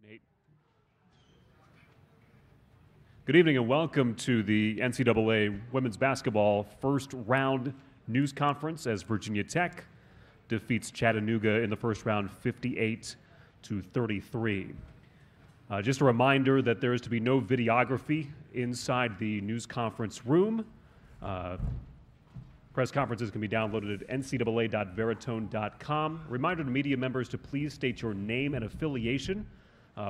Nate. Good evening and welcome to the NCAA women's basketball first round news conference as Virginia Tech defeats Chattanooga in the first round 58-33. Just a reminder that there is to be no videography inside the news conference room. Press conferences can be downloaded at ncaa.veritone.com. Reminder to media members to please state your name and affiliation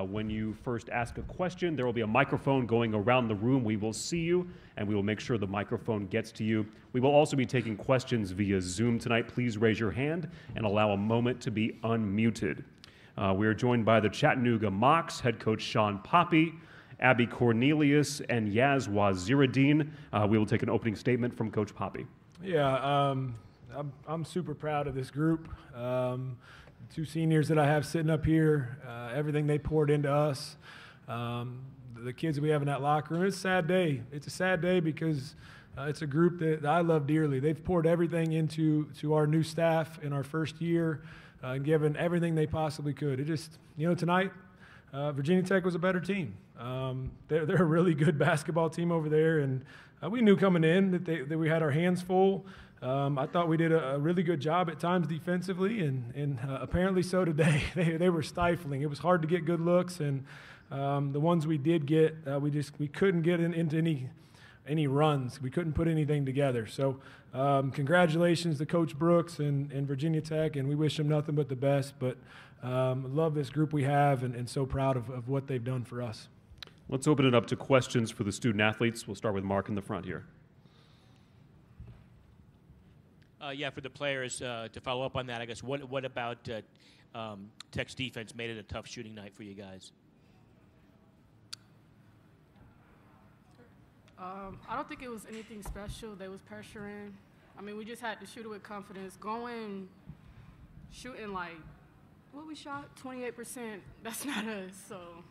when you first ask a question. There will be a microphone going around the room. We will see you, and we will make sure the microphone gets to you. We will also be taking questions via Zoom tonight. Please raise your hand and allow a moment to be unmuted. We are joined by the Chattanooga Mocs, head coach Sean Poppy, Abby Cornelius, and Yaz Waziruddin. We will take an opening statement from Coach Poppy. Yeah, I'm super proud of this group. Two seniors that I have sitting up here, everything they poured into us, the kids that we have in that locker room. It's a sad day. It's a sad day because it's a group that I love dearly. They've poured everything into our new staff in our first year and given everything they possibly could. It just, tonight, Virginia Tech was a better team. They're a really good basketball team over there, and we knew coming in that we had our hands full. I thought we did a really good job at times defensively, and apparently so today. They were stifling. It was hard to get good looks, and the ones we did get, we couldn't get into any runs. We couldn't put anything together. So congratulations to Coach Brooks and Virginia Tech, and we wish them nothing but the best. But love this group we have, and so proud of what they've done for us. Let's open it up to questions for the student athletes. We'll start with Mark in the front here. Yeah, for the players, to follow up on that, I guess, what about Tech's defense made it a tough shooting night for you guys? I don't think it was anything special. They was pressuring. I mean, we just had to shoot it with confidence. Shooting like, what we shot? 28%. That's not us. So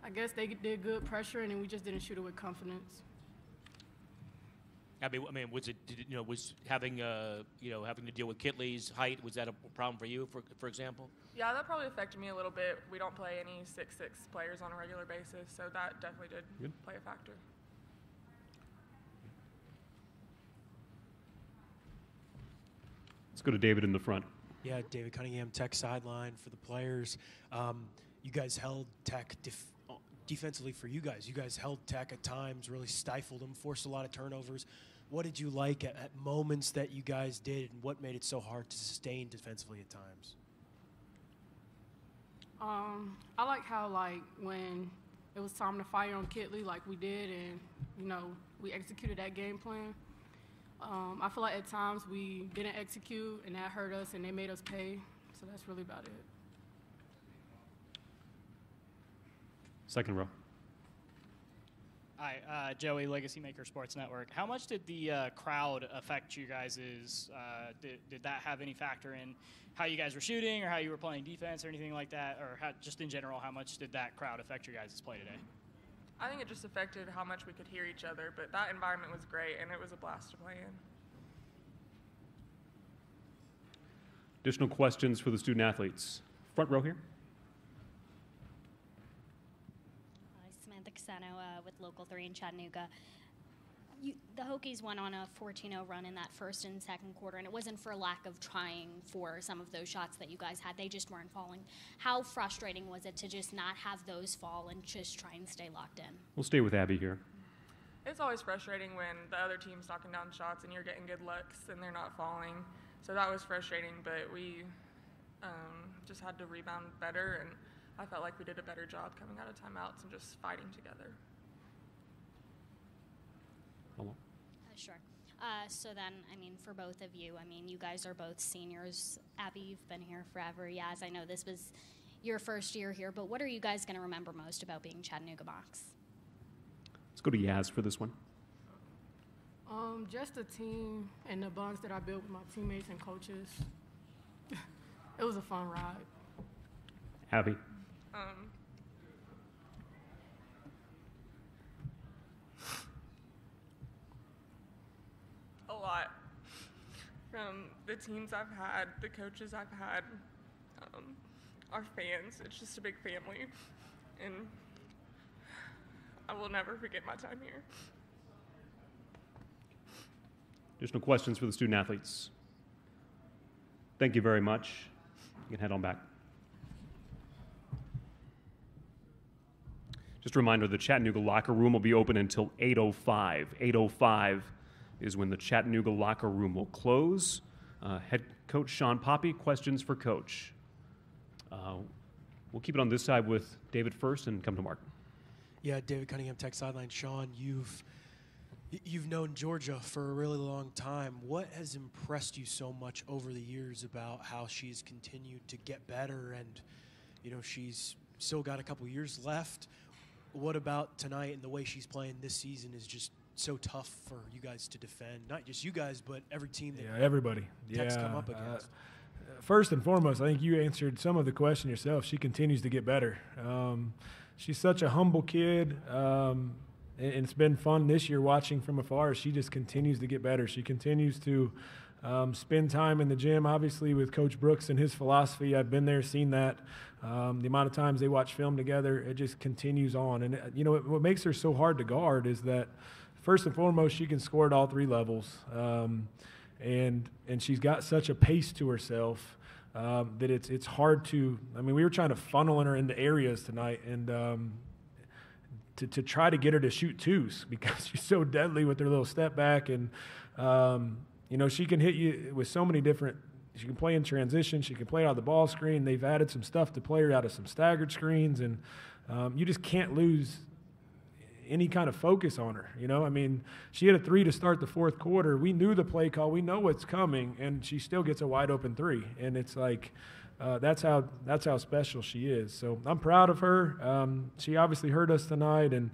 I guess they did good pressuring, and we just didn't shoot it with confidence. I mean, was it, was having to deal with Kitley's height, was that a problem for you, for example? Yeah, that probably affected me a little bit. We don't play any 6'6" players on a regular basis, so that definitely did play a factor. Let's go to David in the front. Yeah, David Cunningham, Tech sideline for the players. You guys held Tech defensively for you guys. You guys held Tech at times, really stifled them, forced a lot of turnovers. What did you like at moments that you guys did, and what made it so hard to sustain defensively at times? I like how, when it was time to fire on Kitley like we did, and, we executed that game plan. I feel like at times we didn't execute, and that hurt us, and they made us pay. So that's really about it. Second row. Hi, Joey, Legacy Maker Sports Network. How much did the crowd affect you guys'? Did that have any factor in how you guys were shooting or how you were playing defense or anything like that? Or just in general, how much did that crowd affect your guys' play today? I think it just affected how much we could hear each other, but that environment was great, and it was a blast to play in. Additional questions for the student athletes. Front row here. With Local 3 in Chattanooga. The Hokies went on a 14-0 run in that first and second quarter, and it wasn't for lack of trying for some of those shots that you guys had. They just weren't falling. How frustrating was it to just not have those fall and just try and stay locked in? We'll stay with Abby here. It's always frustrating when the other team's knocking down shots and you're getting good looks and they're not falling. So that was frustrating, but we just had to rebound better, and I felt like we did a better job coming out of timeouts and just fighting together. Hello. Sure. So then, for both of you, you guys are both seniors. Abby, you've been here forever. Yaz, I know this was your first year here, but what are you guys going to remember most about being Chattanooga Mocs? Let's go to Yaz for this one. Just the team and the bonds that I built with my teammates and coaches. It was a fun ride. Abby. A lot. From the teams I've had, the coaches I've had, our fans. It's just a big family, and I will never forget my time here. Additional questions for the student athletes? Thank you very much. You can head on back. Just a reminder, the Chattanooga locker room will be open until 8:05. 8:05 is when the Chattanooga locker room will close. Head coach Sean Poppy, questions for Coach. We'll keep it on this side with David first and come to Mark. Yeah, David Cunningham, Tech Sideline. Sean, you've known Georgia for a really long time. What has impressed you so much over the years about how she's continued to get better, and she's still got a couple years left? What about tonight and the way she's playing this season is just so tough for you guys to defend? Not just you guys, but every team that everybody. Tech's come up against. First and foremost, I think you answered some of the question yourself. She continues to get better. She's such a humble kid, and it's been fun this year watching from afar. She just continues to get better. She continues to spend time in the gym, obviously, with Coach Brooks and his philosophy. I've been there, seen that. The amount of times they watch film together, it just continues on. And, what makes her so hard to guard is that, first and foremost, she can score at all three levels. And she's got such a pace to herself that it's hard to – we were trying to funnel her into areas tonight and to try to get her to shoot twos because she's so deadly with her little step back. And, she can hit you with so many different – she can play in transition. She can play out of the ball screen. They've added some stuff to play her out of some staggered screens. And you just can't lose any kind of focus on her. She had a three to start the fourth quarter. We knew the play call. We know what's coming, and she still gets a wide open three. And it's like that's how special she is. So I'm proud of her. She obviously hurt us tonight, and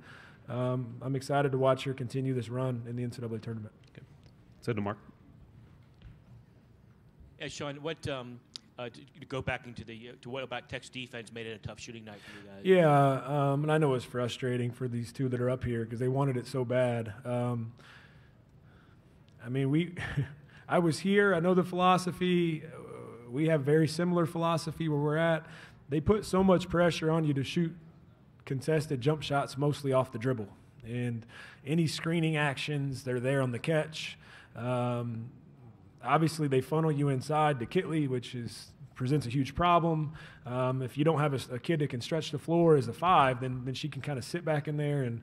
I'm excited to watch her continue this run in the NCAA tournament. Okay. So to Mark. Yeah, Sean, what to go back to what about Tech's defense made it a tough shooting night for you guys? Yeah, and I know it's frustrating for these two that are up here because they wanted it so bad. I was here. I know the philosophy. We have very similar philosophy where we're at. They put so much pressure on you to shoot contested jump shots mostly off the dribble. And any screening actions, they're there on the catch. Obviously, they funnel you inside to Kitley, which presents a huge problem. If you don't have a kid that can stretch the floor as a five, then she can kind of sit back in there. And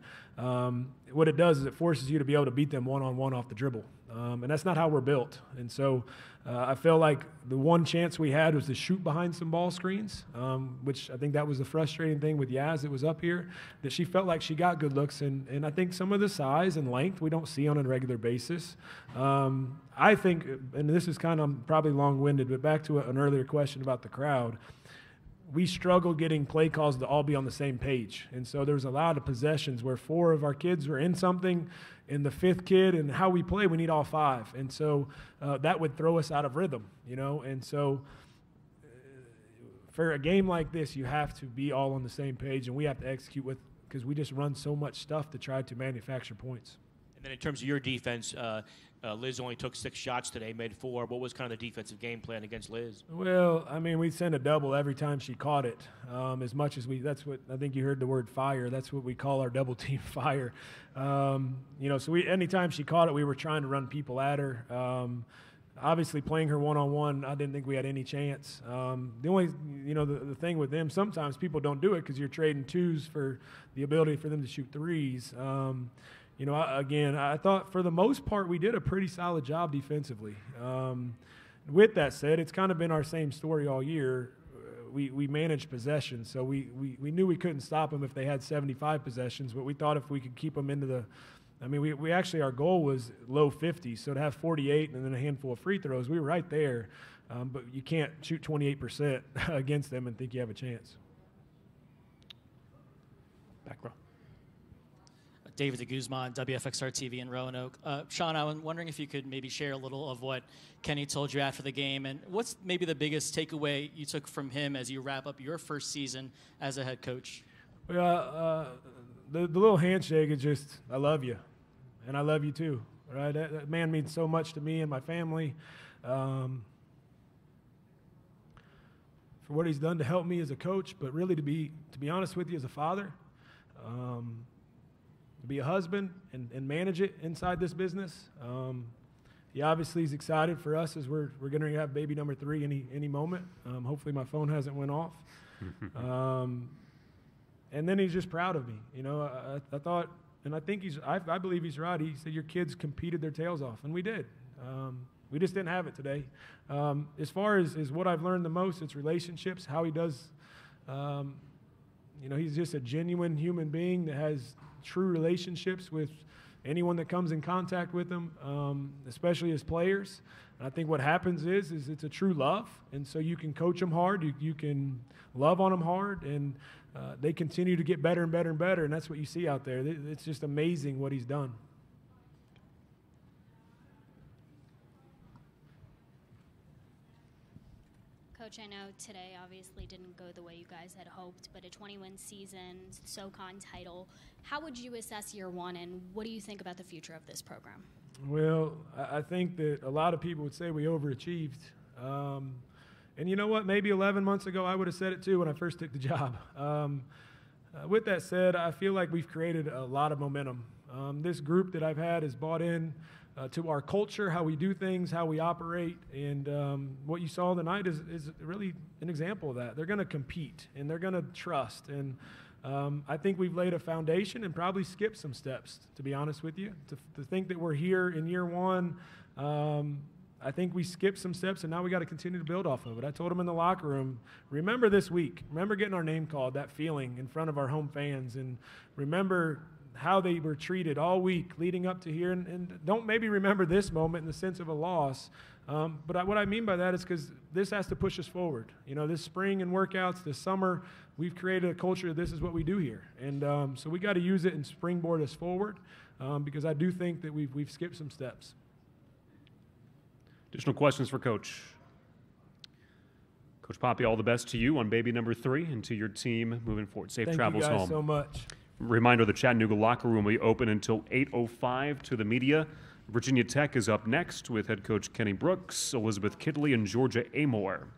what it does is it forces you to be able to beat them one-on-one off the dribble. And that's not how we're built. And so I feel like the one chance we had was to shoot behind some ball screens, which I think that was the frustrating thing with Yaz that was up here, that she felt like she got good looks. And I think some of the size and length we don't see on a regular basis. I think, and this is kind of probably long-winded, but back to an earlier question about the crowd, we struggled getting play calls to all be on the same page. And so there was a lot of possessions where four of our kids were in something, and the fifth kid, and how we play, we need all five. And so that would throw us out of rhythm, And so for a game like this, you have to be all on the same page, and we have to execute because we just run so much stuff to try to manufacture points. And then in terms of your defense, Liz only took 6 shots today, made 4. What was kind of the defensive game plan against Liz? Well, we sent a double every time she caught it. As much as that's what I think you heard the word fire. That's what we call our double team fire. So anytime she caught it, we were trying to run people at her. Obviously, playing her one-on-one, I didn't think we had any chance. The only, the thing with them, sometimes people don't do it because you're trading twos for the ability for them to shoot threes. I thought for the most part we did a pretty solid job defensively. With that said, it's kind of been our same story all year. We managed possessions, so we knew we couldn't stop them if they had 75 possessions, but we thought if we could keep them into the we actually, our goal was low 50s, so to have 48 and then a handful of free throws, we were right there. But you can't shoot 28% against them and think you have a chance. Back row. David de Guzman, WFXR TV in Roanoke. Sean, I was wondering if you could maybe share a little of what Kenny told you after the game, and what's maybe the biggest takeaway you took from him as you wrap up your first season as a head coach? Well, the little handshake is just, I love you, and I love you too. Right? That man means so much to me and my family. for what he's done to help me as a coach, but really to be honest with you, as a father, to be a husband and manage it inside this business. He obviously is excited for us as we're going to have baby number 3 any moment. Hopefully my phone hasn't went off. And then he's just proud of me. You know, I thought, and I think I believe he's right. He said your kids competed their tails off, and we did. We just didn't have it today. As far as what I've learned the most, it's relationships, how he does. You know, he's just a genuine human being that has true relationships with anyone that comes in contact with him, especially as players. And I think what happens is it's a true love, and so you can coach them hard, you can love on them hard, and they continue to get better and better and better, and that's what you see out there. It's just amazing what he's done. Coach, I know today obviously didn't go the way you guys had hoped, but a 20-win season, SoCon title. How would you assess year one, and what do you think about the future of this program? Well, I think that a lot of people would say we overachieved. And you know what? Maybe 11 months ago I would have said it too when I first took the job. With that said, I feel like we've created a lot of momentum. This group that I've had has bought in to our culture, how we do things, how we operate, and what you saw tonight is really an example of that. They're going to compete, and they're going to trust, and I think we've laid a foundation and probably skipped some steps, to be honest with you. To think that we're here in year one, I think we skipped some steps, and now we got to continue to build off of it. I told them in the locker room, remember this week. Remember getting our name called, that feeling in front of our home fans, and remember how they were treated all week leading up to here, and don't maybe remember this moment in the sense of a loss, but what I mean by that is because this has to push us forward. You know, this spring and workouts, this summer, we've created a culture, this is what we do here, and so we got to use it and springboard us forward, because I do think that we've skipped some steps. Additional questions for Coach. Coach Poppy, all the best to you on baby number 3 and to your team moving forward. Safe travels home. Thank you guys so much. Reminder, the Chattanooga locker room will be open until 8:05 to the media. Virginia Tech is up next with head coach Kenny Brooks, Elizabeth Kidley, and Georgia Amore.